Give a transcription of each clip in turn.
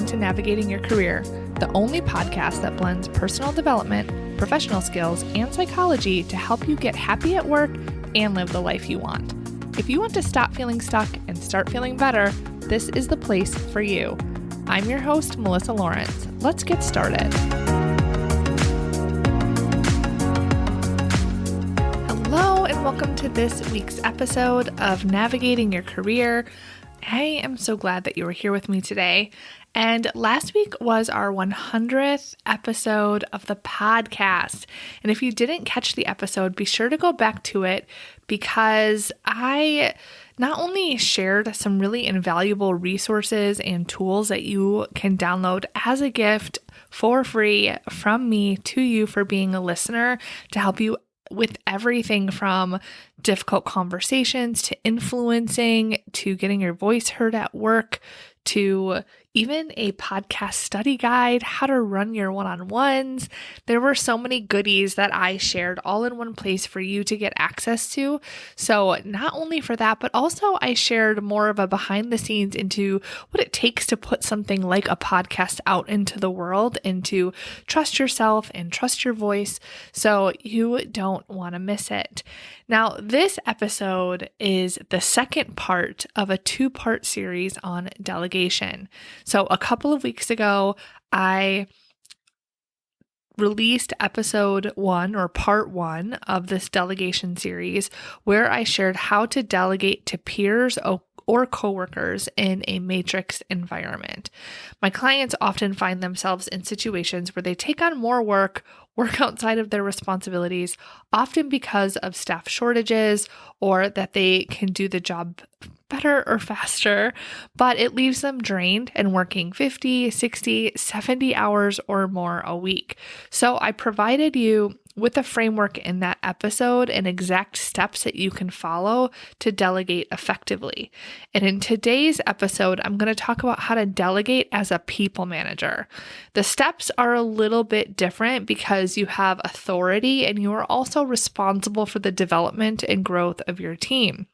to Navigating Your Career, the only podcast that blends personal development, professional skills, and psychology to help you get happy at work and live the life you want. If you want to stop feeling stuck and start feeling better, this is the place for you. I'm your host, Melissa Lawrence. Let's get started. Hello, and welcome to this week's episode of Navigating Your Career. I am so glad that you are here with me today. And last week was our 100th episode of the podcast. And if you didn't catch the episode, be sure to go back to it because I not only shared some really invaluable resources and tools that you can download as a gift for free from me to you for being a listener to help you with everything from difficult conversations to influencing to getting your voice heard at work to even a podcast study guide, how to run your one-on-ones. There were so many goodies that I shared all in one place for you to get access to. So not only for that, but also I shared more of a behind the scenes into what it takes to put something like a podcast out into the world and to trust yourself and trust your voice so you don't want to miss it. Now, this episode is the second part of a two-part series on delegation. So a couple of weeks ago, I released episode 1 or part 1 of this delegation series where I shared how to delegate to peers or coworkers in a matrix environment. My clients often find themselves in situations where they take on more work outside of their responsibilities, often because of staff shortages or that they can do the job better or faster, but it leaves them drained and working 50, 60, 70 hours or more a week. So I provided you with a framework in that episode and exact steps that you can follow to delegate effectively. And in today's episode, I'm going to talk about how to delegate as a people manager. The steps are a little bit different because you have authority and you are also responsible for the development and growth of your team.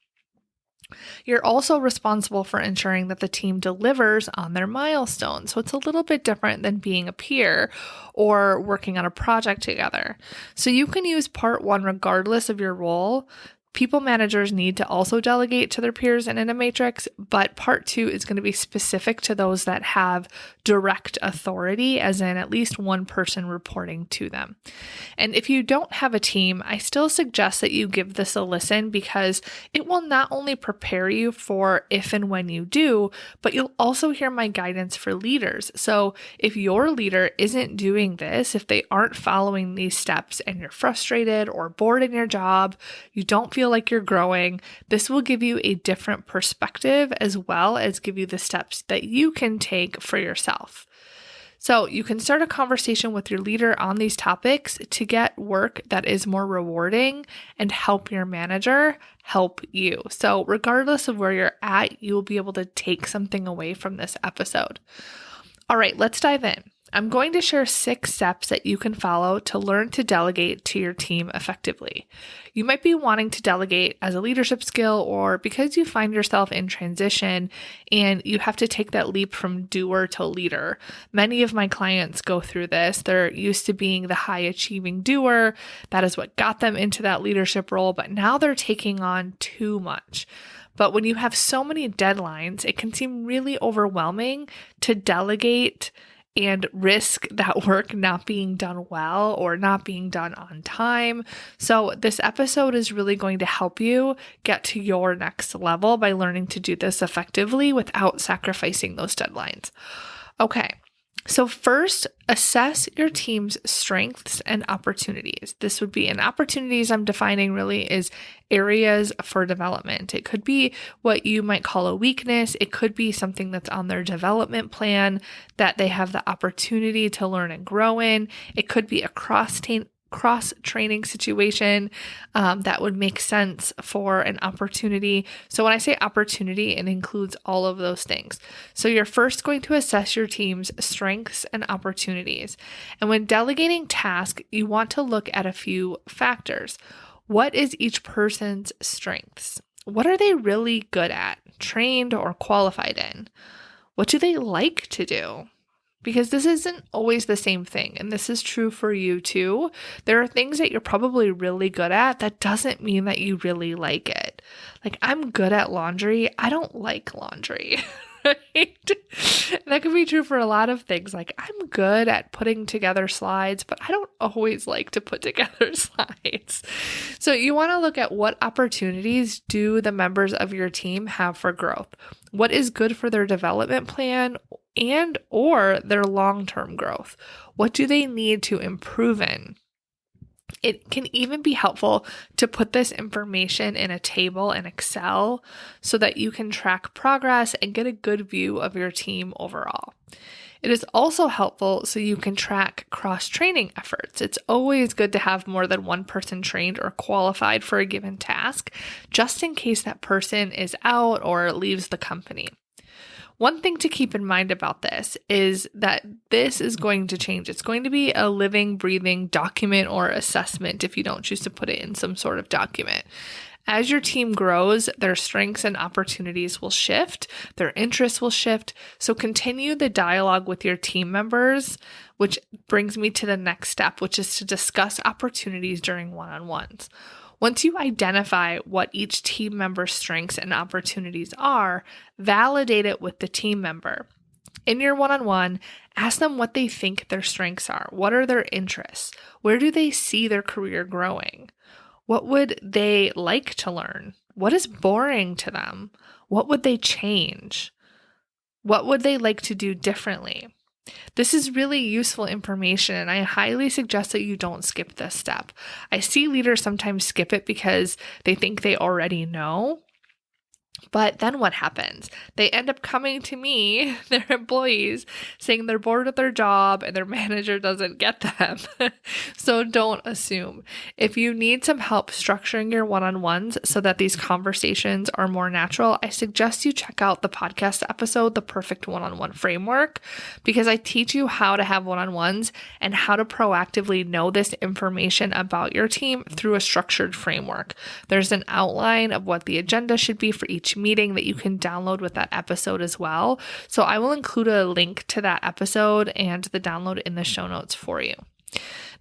You're also responsible for ensuring that the team delivers on their milestones. So it's a little bit different than being a peer or working on a project together. So you can use part 1 regardless of your role. People managers need to also delegate to their peers and in a matrix, but part 2 is going to be specific to those that have direct authority, as in at least one person reporting to them. And if you don't have a team, I still suggest that you give this a listen because it will not only prepare you for if and when you do, but you'll also hear my guidance for leaders. So if your leader isn't doing this, if they aren't following these steps and you're frustrated or bored in your job, you don't feel like you're growing, this will give you a different perspective as well as give you the steps that you can take for yourself. So you can start a conversation with your leader on these topics to get work that is more rewarding and help your manager help you. So regardless of where you're at, you will be able to take something away from this episode. All right, let's dive in. I'm going to share 6 steps that you can follow to learn to delegate to your team effectively. You might be wanting to delegate as a leadership skill or because you find yourself in transition and you have to take that leap from doer to leader. Many of my clients go through this. They're used to being the high achieving doer. That is what got them into that leadership role, but now they're taking on too much. But when you have so many deadlines, it can seem really overwhelming to delegate and risk that work not being done well or not being done on time. So this episode is really going to help you get to your next level by learning to do this effectively without sacrificing those deadlines. Okay. So first, assess your team's strengths and opportunities. This would be, and opportunities I'm defining really is areas for development. It could be what you might call a weakness. It could be something that's on their development plan that they have the opportunity to learn and grow in. It could be a cross-training situation that would make sense for an opportunity. So when I say opportunity, it includes all of those things. So you're first going to assess your team's strengths and opportunities. And when delegating tasks, you want to look at a few factors. What is each person's strengths? What are they really good at, trained or qualified in? What do they like to do? because this isn't always the same thing. And this is true for you too. There are things that you're probably really good at. That doesn't mean that you really like it. Like, I'm good at laundry. I don't like laundry. Right? That could be true for a lot of things. Like, I'm good at putting together slides, but I don't always like to put together slides. So you want to look at what opportunities do the members of your team have for growth? What is good for their development plan and or their long-term growth? What do they need to improve in? It can even be helpful to put this information in a table in Excel so that you can track progress and get a good view of your team overall. It is also helpful so you can track cross-training efforts. It's always good to have more than one person trained or qualified for a given task, just in case that person is out or leaves the company. One thing to keep in mind about this is that this is going to change. It's going to be a living, breathing document or assessment if you don't choose to put it in some sort of document. As your team grows, their strengths and opportunities will shift, their interests will shift. So continue the dialogue with your team members, which brings me to the next step, which is to discuss opportunities during one-on-ones. Once you identify what each team member's strengths and opportunities are, validate it with the team member. In your one-on-one, ask them what they think their strengths are. What are their interests? Where do they see their career growing? What would they like to learn? What is boring to them? What would they change? What would they like to do differently? This is really useful information, and I highly suggest that you don't skip this step. I see leaders sometimes skip it because they think they already know. But then what happens? They end up coming to me, their employees, saying they're bored with their job and their manager doesn't get them. So don't assume. If you need some help structuring your one-on-ones so that these conversations are more natural, I suggest you check out the podcast episode, The Perfect One-on-One Framework, because I teach you how to have one-on-ones and how to proactively know this information about your team through a structured framework. There's an outline of what the agenda should be for each meeting that you can download with that episode as well. So I will include a link to that episode and the download in the show notes for you.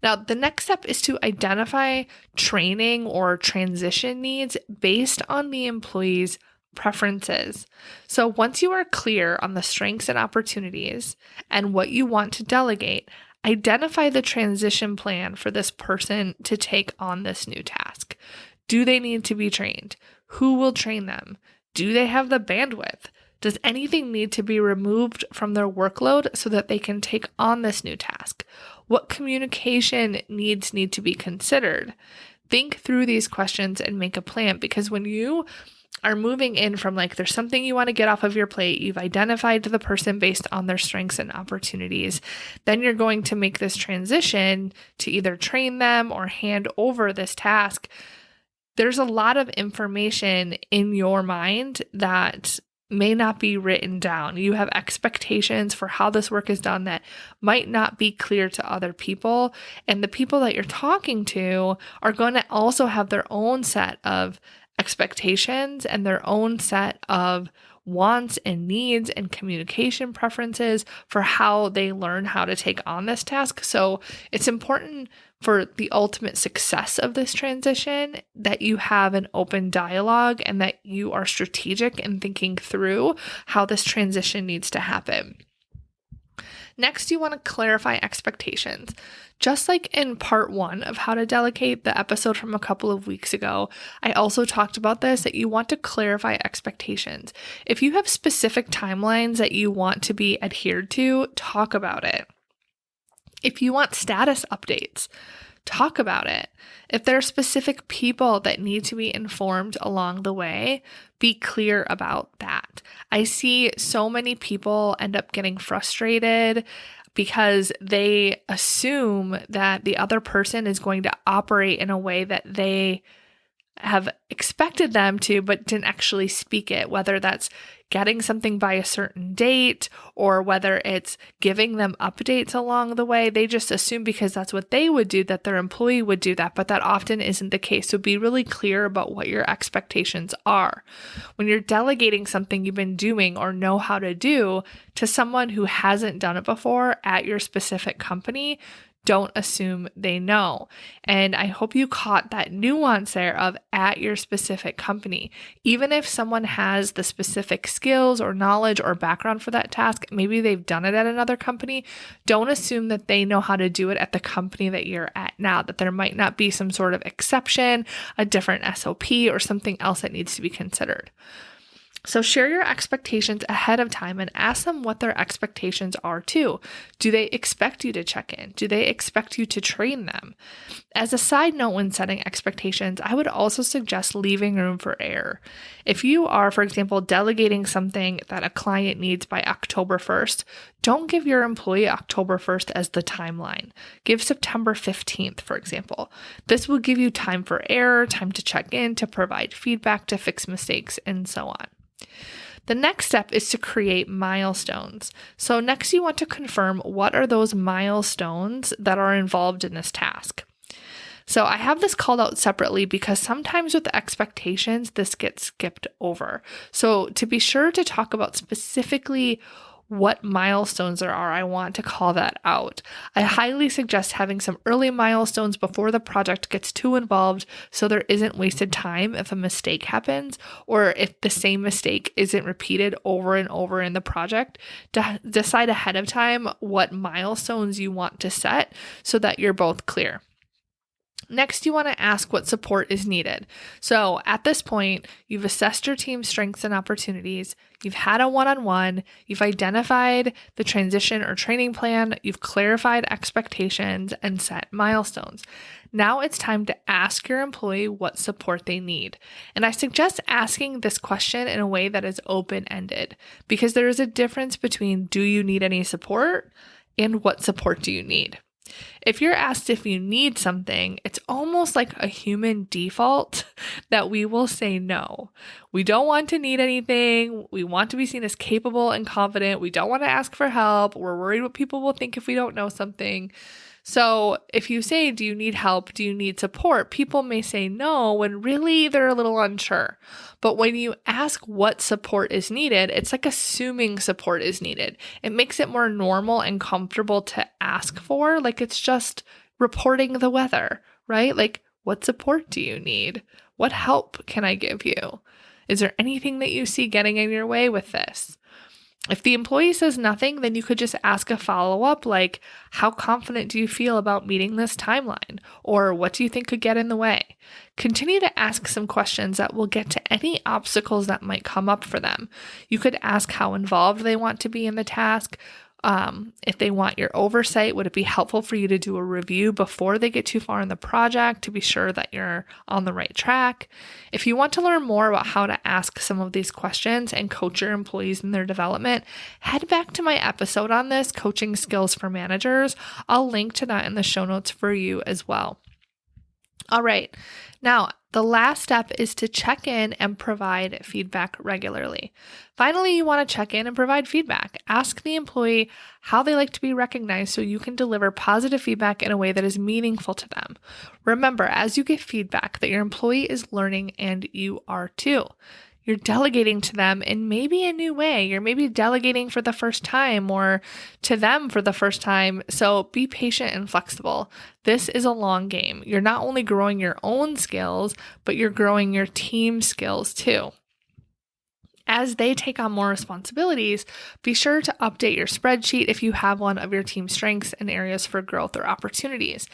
Now, the next step is to identify training or transition needs based on the employee's preferences. So once you are clear on the strengths and opportunities and what you want to delegate, identify the transition plan for this person to take on this new task. Do they need to be trained? Who will train them? Do they have the bandwidth? Does anything need to be removed from their workload so that they can take on this new task? What communication needs need to be considered? Think through these questions and make a plan, because when you are moving in from there's something you want to get off of your plate, you've identified the person based on their strengths and opportunities, then you're going to make this transition to either train them or hand over this task. There's a lot of information in your mind that may not be written down. You have expectations for how this work is done that might not be clear to other people. And the people that you're talking to are going to also have their own set of expectations and their own set of wants and needs and communication preferences for how they learn how to take on this task. So it's important for the ultimate success of this transition that you have an open dialogue and that you are strategic in thinking through how this transition needs to happen. Next, you want to clarify expectations. Just like in part 1 of how to delegate, the episode from a couple of weeks ago, I also talked about this, that you want to clarify expectations. If you have specific timelines that you want to be adhered to, talk about it. If you want status updates, talk about it. If there are specific people that need to be informed along the way, be clear about that. I see so many people end up getting frustrated because they assume that the other person is going to operate in a way that they have expected them to, but didn't actually speak it, whether that's getting something by a certain date or whether it's giving them updates along the way. They just assume because that's what they would do, that their employee would do that, but that often isn't the case. So be really clear about what your expectations are. When you're delegating something you've been doing or know how to do to someone who hasn't done it before at your specific company, don't assume they know. And I hope you caught that nuance there of at your specific company. Even if someone has the specific skills or knowledge or background for that task, maybe they've done it at another company, don't assume that they know how to do it at the company that you're at now, that there might not be some sort of exception, a different SOP, or something else that needs to be considered. So share your expectations ahead of time and ask them what their expectations are too. Do they expect you to check in? Do they expect you to train them? As a side note, when setting expectations, I would also suggest leaving room for error. If you are, for example, delegating something that a client needs by October 1st, don't give your employee October 1st as the timeline. Give September 15th, for example. This will give you time for error, time to check in, to provide feedback, to fix mistakes, and so on. The next step is to create milestones. So next you want to confirm what are those milestones that are involved in this task. So I have this called out separately because sometimes with the expectations, this gets skipped over. So to be sure to talk about specifically what milestones there are, I want to call that out. I highly suggest having some early milestones before the project gets too involved so there isn't wasted time if a mistake happens or if the same mistake isn't repeated over and over in the project. Decide ahead of time what milestones you want to set so that you're both clear. Next, you want to ask what support is needed. So at this point, you've assessed your team's strengths and opportunities, you've had a one-on-one, you've identified the transition or training plan, you've clarified expectations and set milestones. Now it's time to ask your employee what support they need. And I suggest asking this question in a way that is open-ended because there is a difference between do you need any support and what support do you need. If you're asked if you need something, it's almost like a human default that we will say no. We don't want to need anything. We want to be seen as capable and confident. We don't want to ask for help. We're worried what people will think if we don't know something. So if you say, do you need help? Do you need support? People may say no when really they're a little unsure. But when you ask what support is needed, it's like assuming support is needed. It makes it more normal and comfortable to ask for, like it's just reporting the weather, right? Like, what support do you need? What help can I give you? Is there anything that you see getting in your way with this? If the employee says nothing, then you could just ask a follow-up like, how confident do you feel about meeting this timeline? Or what do you think could get in the way? Continue to ask some questions that will get to any obstacles that might come up for them. You could ask how involved they want to be in the task. If they want your oversight, would it be helpful for you to do a review before they get too far in the project to be sure that you're on the right track? If you want to learn more about how to ask some of these questions and coach your employees in their development, head back to my episode on this, Coaching Skills for Managers. I'll link to that in the show notes for you as well. All right. Now, the last step is to check in and provide feedback regularly. Finally, you want to check in and provide feedback. Ask the employee how they like to be recognized so you can deliver positive feedback in a way that is meaningful to them. Remember, as you get feedback, that your employee is learning and you are too. You're delegating to them in maybe a new way. You're maybe delegating for the first time or to them for the first time. So be patient and flexible. This is a long game. You're not only growing your own skills, but you're growing your team skills too. As they take on more responsibilities, be sure to update your spreadsheet if you have one of your team strengths and areas for growth or opportunities.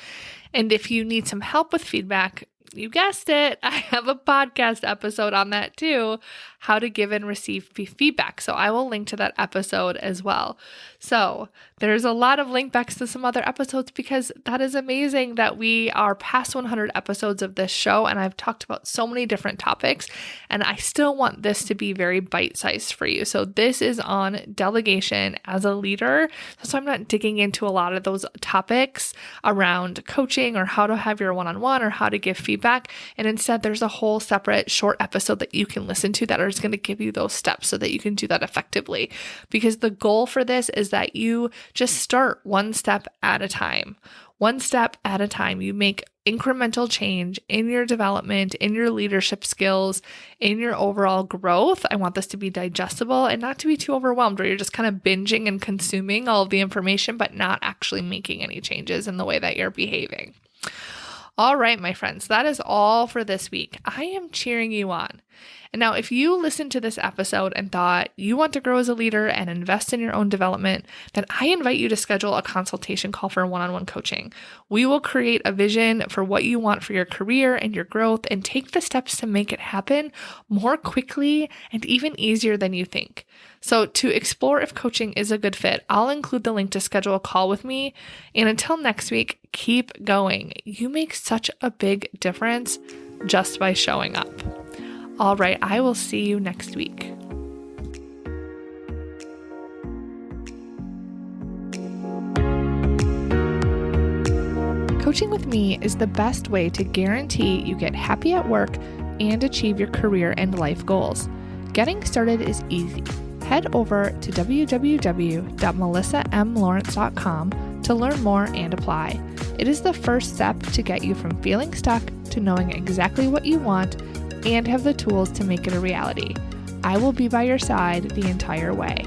And if you need some help with feedback, you guessed it, I have a podcast episode on that too, how to give and receive feedback. So I will link to that episode as well. So there's a lot of link backs to some other episodes because that is amazing that we are past 100 episodes of this show and I've talked about so many different topics and I still want this to be very bite-sized for you. So this is on delegation as a leader. So I'm not digging into a lot of those topics around coaching or how to have your one-on-one or how to give feedback feedback. And instead, there's a whole separate short episode that you can listen to that is going to give you those steps so that you can do that effectively. Because the goal for this is that you just start one step at a time. One step at a time, you make incremental change in your development, in your leadership skills, in your overall growth. I want this to be digestible and not to be too overwhelmed where you're just kind of binging and consuming all of the information, but not actually making any changes in the way that you're behaving. All right, my friends, that is all for this week. I am cheering you on. And now, if you listened to this episode and thought you want to grow as a leader and invest in your own development, then I invite you to schedule a consultation call for one-on-one coaching. We will create a vision for what you want for your career and your growth and take the steps to make it happen more quickly and even easier than you think. So to explore if coaching is a good fit, I'll include the link to schedule a call with me. And until next week, keep going. You make such a big difference just by showing up. All right, I will see you next week. Coaching with me is the best way to guarantee you get happy at work and achieve your career and life goals. Getting started is easy. Head over to www.melissamlawrence.com to learn more and apply. It is the first step to get you from feeling stuck to knowing exactly what you want and have the tools to make it a reality. I will be by your side the entire way.